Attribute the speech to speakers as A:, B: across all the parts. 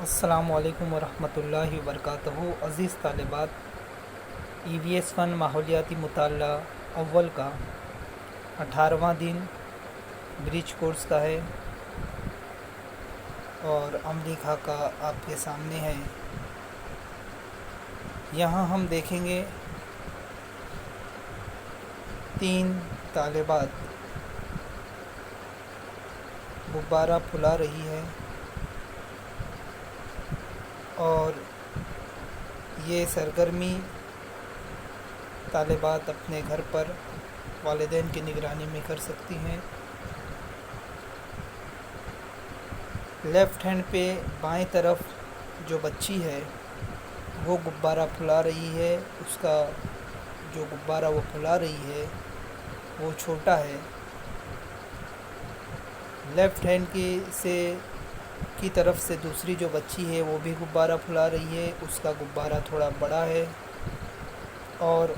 A: अस्सलामु अलैकुम वरहमतुल्लाहि वबरकातुहू। अज़ीज़ तालिबात, EVS फ़न माहौलियाती मुताला अव्वल का 18वां दिन ब्रिज कोर्स का है और अमली खाका आपके सामने है। यहाँ हम देखेंगे 3 तालिबात गुब्बारा फुला रही है और ये सरगर्मी तालिबात अपने घर पर वालिदैन की निगरानी में कर सकती हैं। लेफ़्ट हैंड पे बाएं तरफ जो बच्ची है वो गुब्बारा फुला रही है। उसका जो गुब्बारा वो फुला रही है वो छोटा है। लेफ़्ट हैंड की तरफ से दूसरी जो बच्ची है वो भी गुब्बारा फुला रही है। उसका गुब्बारा थोड़ा बड़ा है और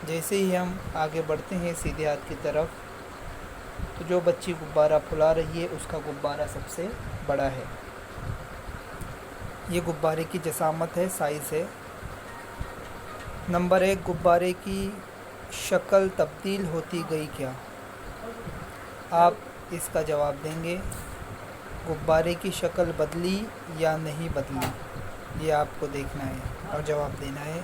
A: जैसे ही हम आगे बढ़ते हैं सीधे हाथ की तरफ, तो जो बच्ची गुब्बारा फुला रही है उसका गुब्बारा सबसे बड़ा है। ये गुब्बारे की जसामत है, साइज़ है। नंबर 1, गुब्बारे की शक्ल तब्दील होती गई क्या? आप इसका जवाब देंगे। गुब्बारे की शक्ल बदली या नहीं बदली, ये आपको देखना है और जवाब देना है।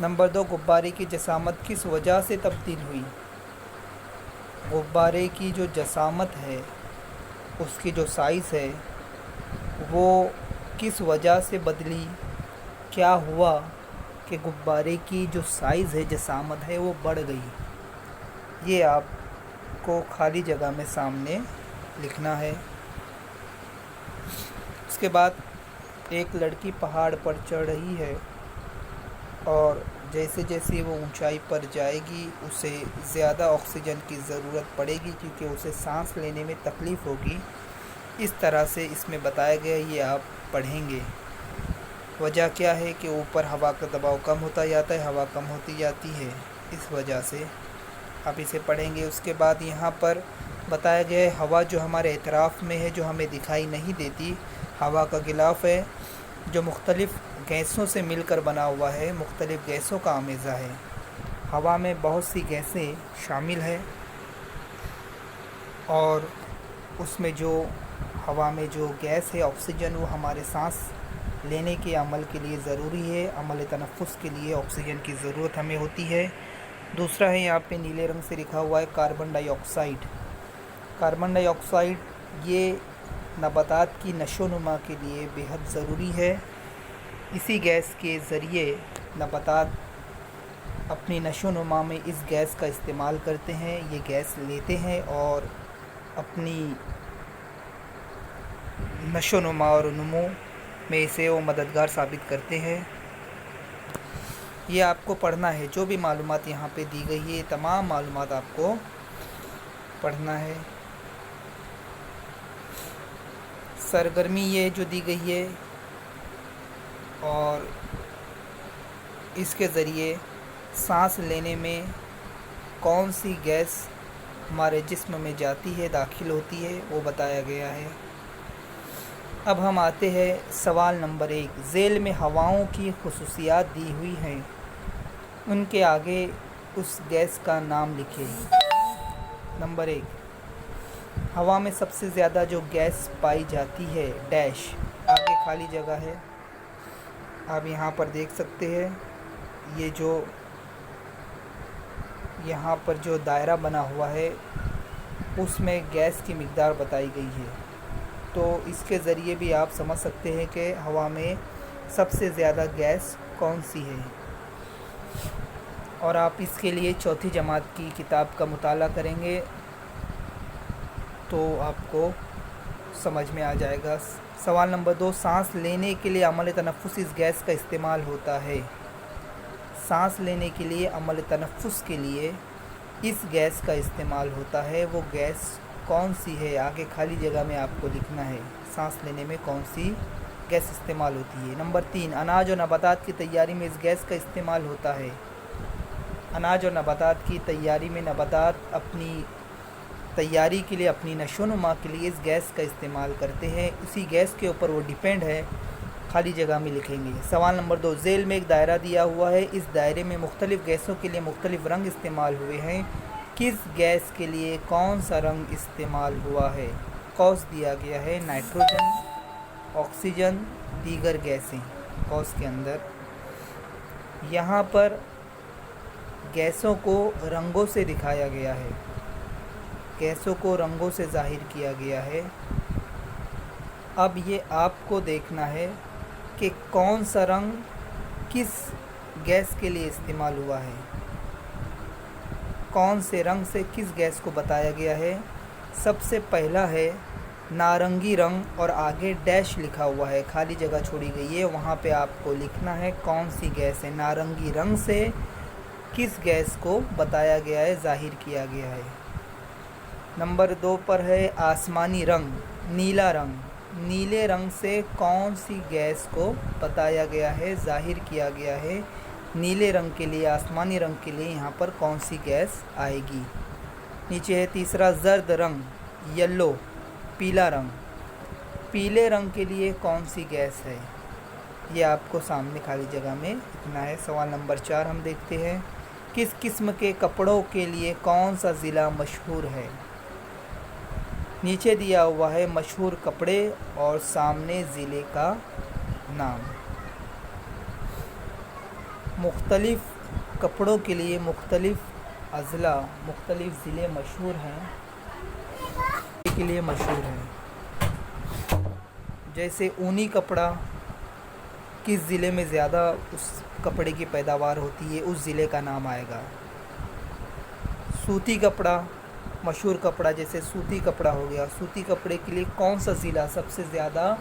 A: नंबर 2, गुब्बारे की जसामत किस वजह से तब्दील हुई? गुब्बारे की जो जसामत है, उसकी जो साइज़ है, वो किस वजह से बदली? क्या हुआ कि गुब्बारे की जो साइज़ है, जसामत है, वो बढ़ गई? ये आपको खाली जगह में सामने लिखना है। उसके बाद एक लड़की पहाड़ पर चढ़ रही है और जैसे जैसे वो ऊंचाई पर जाएगी उसे ज़्यादा ऑक्सीजन की ज़रूरत पड़ेगी क्योंकि उसे सांस लेने में तकलीफ़ होगी। इस तरह से इसमें बताया गया, ये आप पढ़ेंगे। वजह क्या है कि ऊपर हवा का दबाव कम होता जाता है, हवा कम होती जाती है, इस वजह से आप इसे पढ़ेंगे। उसके बाद यहाँ पर बताया गया है हवा जो हमारे एतराफ़ में है, जो हमें दिखाई नहीं देती, हवा का गिलाफ़ है जो मुख्तलिफ़ गैसों से मिलकर बना हुआ है, मुख्तलिफ़ गैसों का आमेज़ा है। हवा में बहुत सी गैसें शामिल हैं और उसमें जो हवा में जो गैस है ऑक्सीजन, वो हमारे सांस लेने के अमल के लिए ज़रूरी है। अमल तनफ़ुस के लिए ऑक्सीजन की ज़रूरत हमें होती है। दूसरा है, यहाँ पे नीले रंग से लिखा हुआ है कार्बन डाइऑक्साइड। कार्बन डाइऑक्साइड ये नबातात की नशोनुमा के लिए बेहद ज़रूरी है। इसी गैस के ज़रिए नबातात अपनी नशोनुमा में इस गैस का इस्तेमाल करते हैं। ये गैस लेते हैं और अपनी नशोनुमा और नमो में इसे वो मददगार साबित करते हैं। ये आपको पढ़ना है। जो भी मालूमात यहाँ पे दी गई है, तमाम मालूमात आपको पढ़ना है। सरगर्मी ये जो दी गई है और इसके ज़रिए सांस लेने में कौन सी गैस हमारे जिस्म में जाती है, दाखिल होती है, वो बताया गया है। अब हम आते हैं सवाल नंबर 1। ज़ेल में हवाओं की खुसूसियात दी हुई हैं, उनके आगे उस गैस का नाम लिखें। नंबर 1, हवा में सबसे ज़्यादा जो गैस पाई जाती है, डैश, आगे खाली जगह है। आप यहाँ पर देख सकते हैं, ये जो यहाँ पर जो दायरा बना हुआ है उसमें गैस की मिक़दार बताई गई है। तो इसके ज़रिए भी आप समझ सकते हैं कि हवा में सबसे ज़्यादा गैस कौन सी है। और आप इसके लिए चौथी जमात की किताब का मुताला करेंगे तो आपको समझ में आ जाएगा। सवाल नंबर 2, सांस लेने के लिए अमल तनफ़ुस इस गैस का इस्तेमाल होता है। सांस लेने के लिए अमल तनफ़ुस के लिए इस गैस का इस्तेमाल होता है। वो गैस कौन सी है, आगे खाली जगह में आपको लिखना है। सांस लेने में कौन सी गैस इस्तेमाल होती है। नंबर 3, अनाज और नबातात की तैयारी में इस गैस का इस्तेमाल होता है। अनाज और नबातात की तैयारी में नबातात अपनी तैयारी के लिए, अपनी नशोनुमा के लिए इस गैस का इस्तेमाल करते हैं। उसी गैस के ऊपर वो डिपेंड है। खाली जगह में लिखेंगे। सवाल नंबर 2, झेल में एक दायरा दिया हुआ है। इस दायरे में मुख्तलिफ़ गैसों के लिए मुख्तलिफ़ रंग इस्तेमाल हुए हैं। किस गैस के लिए कौन सा रंग इस्तेमाल हुआ है? कौस दिया गया है, नाइट्रोजन, ऑक्सीजन, दीगर गैसें। कौस के अंदर यहाँ पर गैसों को रंगों से दिखाया गया है, गैसों को रंगों से ज़ाहिर किया गया है। अब ये आपको देखना है कि कौन सा रंग किस गैस के लिए इस्तेमाल हुआ है, कौन से रंग से किस गैस को बताया गया है। सबसे पहला है नारंगी रंग और आगे डैश लिखा हुआ है, खाली जगह छोड़ी गई है, वहाँ पे आपको लिखना है कौन सी गैस है। नारंगी रंग से किस गैस को बताया गया है, ज़ाहिर किया गया है। नंबर 2 पर है आसमानी रंग, नीला रंग। नीले रंग से कौन सी गैस को बताया गया है, ज़ाहिर किया गया है। नीले रंग के लिए, आसमानी रंग के लिए यहाँ पर कौन सी गैस आएगी। नीचे है तीसरा जर्द रंग, येलो, पीला रंग। पीले रंग के लिए कौन सी गैस है, ये आपको सामने खाली जगह में लिखना है। सवाल नंबर 4 हम देखते हैं। किस किस्म के कपड़ों के लिए कौन सा ज़िला मशहूर है? नीचे दिया हुआ है मशहूर कपड़े और सामने ज़िले का नाम। मुख्तलिफ़ कपड़ों के लिए मुख्तलिफ़ अज़ला, मुख्तलिफ़ ज़िले मशहूर हैं, के लिए मशहूर हैं। जैसे ऊनी कपड़ा किस ज़िले में ज़्यादा उस कपड़े की पैदावार होती है, उस ज़िले का नाम आएगा। सूती कपड़ा, मशहूर कपड़ा जैसे सूती कपड़ा हो गया, सूती कपड़े के लिए कौन सा ज़िला सबसे ज़्यादा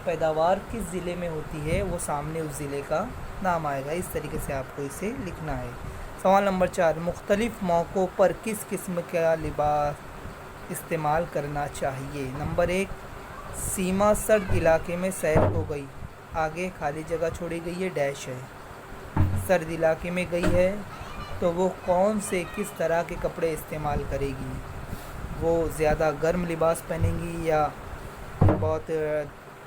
A: पैदावार किस ज़िले में होती है, वो सामने उस ज़िले का नाम आएगा। इस तरीके से आपको इसे लिखना है। सवाल नंबर 4, मुख्तलिफ़ मौक़ों पर किस किस्म का लिबास इस्तेमाल करना चाहिए? नंबर 1, सीमा सर्द इलाके में सैर हो गई, आगे खाली जगह छोड़ी गई है, डैश है। सर्द इलाके में गई है तो वो कौन से किस तरह के कपड़े इस्तेमाल करेगी? वो ज़्यादा गर्म लिबास पहनेंगी या बहुत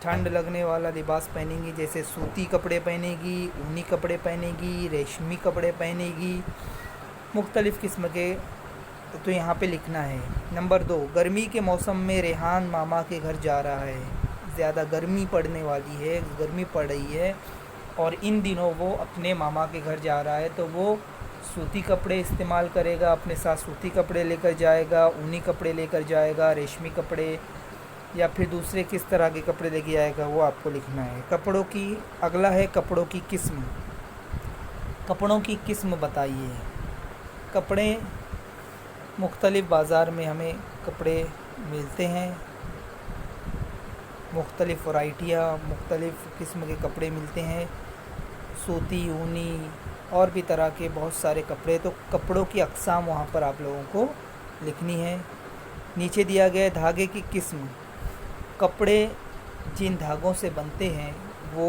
A: ठंड लगने वाला लिबास पहनेंगी, जैसे सूती कपड़े पहनेगी, ऊनी कपड़े पहनेगी, रेशमी कपड़े पहनेगी, मुख्तलिफ़ किस्म के, तो यहाँ पे लिखना है। नंबर 2, गर्मी के मौसम में रेहान मामा के घर जा रहा है। ज़्यादा गर्मी पड़ने वाली है, गर्मी पड़ रही है और इन दिनों वो अपने मामा के घर जा रहा है, तो वो सूती कपड़े इस्तेमाल करेगा, अपने साथ सूती कपड़े लेकर जाएगा, ऊनी कपड़े लेकर जाएगा, रेशमी कपड़े, या फिर दूसरे किस तरह के कपड़े लेके आएगा, वो आपको लिखना है। कपड़ों की, अगला है कपड़ों की किस्म। कपड़ों की किस्म बताइए। कपड़े मुख्तलिफ़ बाज़ार में हमें कपड़े मिलते हैं, मुख्तलिफ़ वैराइटियाँ, मुख्तलिफ़ किस्म के कपड़े मिलते हैं, सूती, ऊनी और भी तरह के बहुत सारे कपड़े। तो कपड़ों की अक़साम वहाँ पर आप लोगों को लिखनी है। नीचे दिया गया धागे की किस्म। कपड़े जिन धागों से बनते हैं वो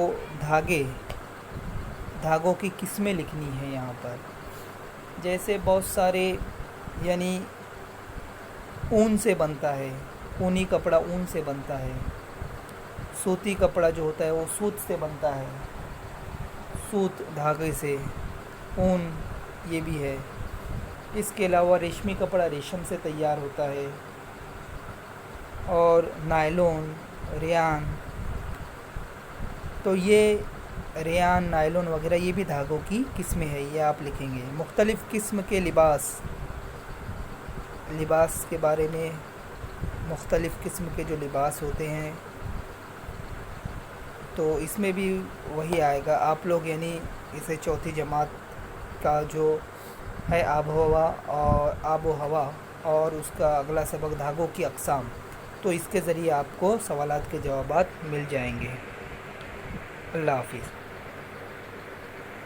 A: धागों की किस्में लिखनी है यहाँ पर। जैसे बहुत सारे, यानी ऊन से बनता है, ऊनी कपड़ा ऊन से बनता है। सूती कपड़ा जो होता है वो सूत से बनता है, सूत धागे से, ऊन ये भी है। इसके अलावा रेशमी कपड़ा रेशम से तैयार होता है, और नायलॉन, रेयान, तो ये रेयान, नायलॉन वगैरह ये भी धागों की किस्में हैं, ये आप लिखेंगे। मुख्तलिफ़ किस्म के लिबास के बारे में, मुख्तलिफ़ किस्म के जो लिबास होते हैं, तो इसमें भी वही आएगा। आप लोग यानी इसे चौथी जमात का जो है आब व हवा और उसका अगला सबक धागों की अक़साम, तो इसके ज़रिए आपको सवालात के जवाबात मिल जाएंगे। अल्लाह हाफ़िज़।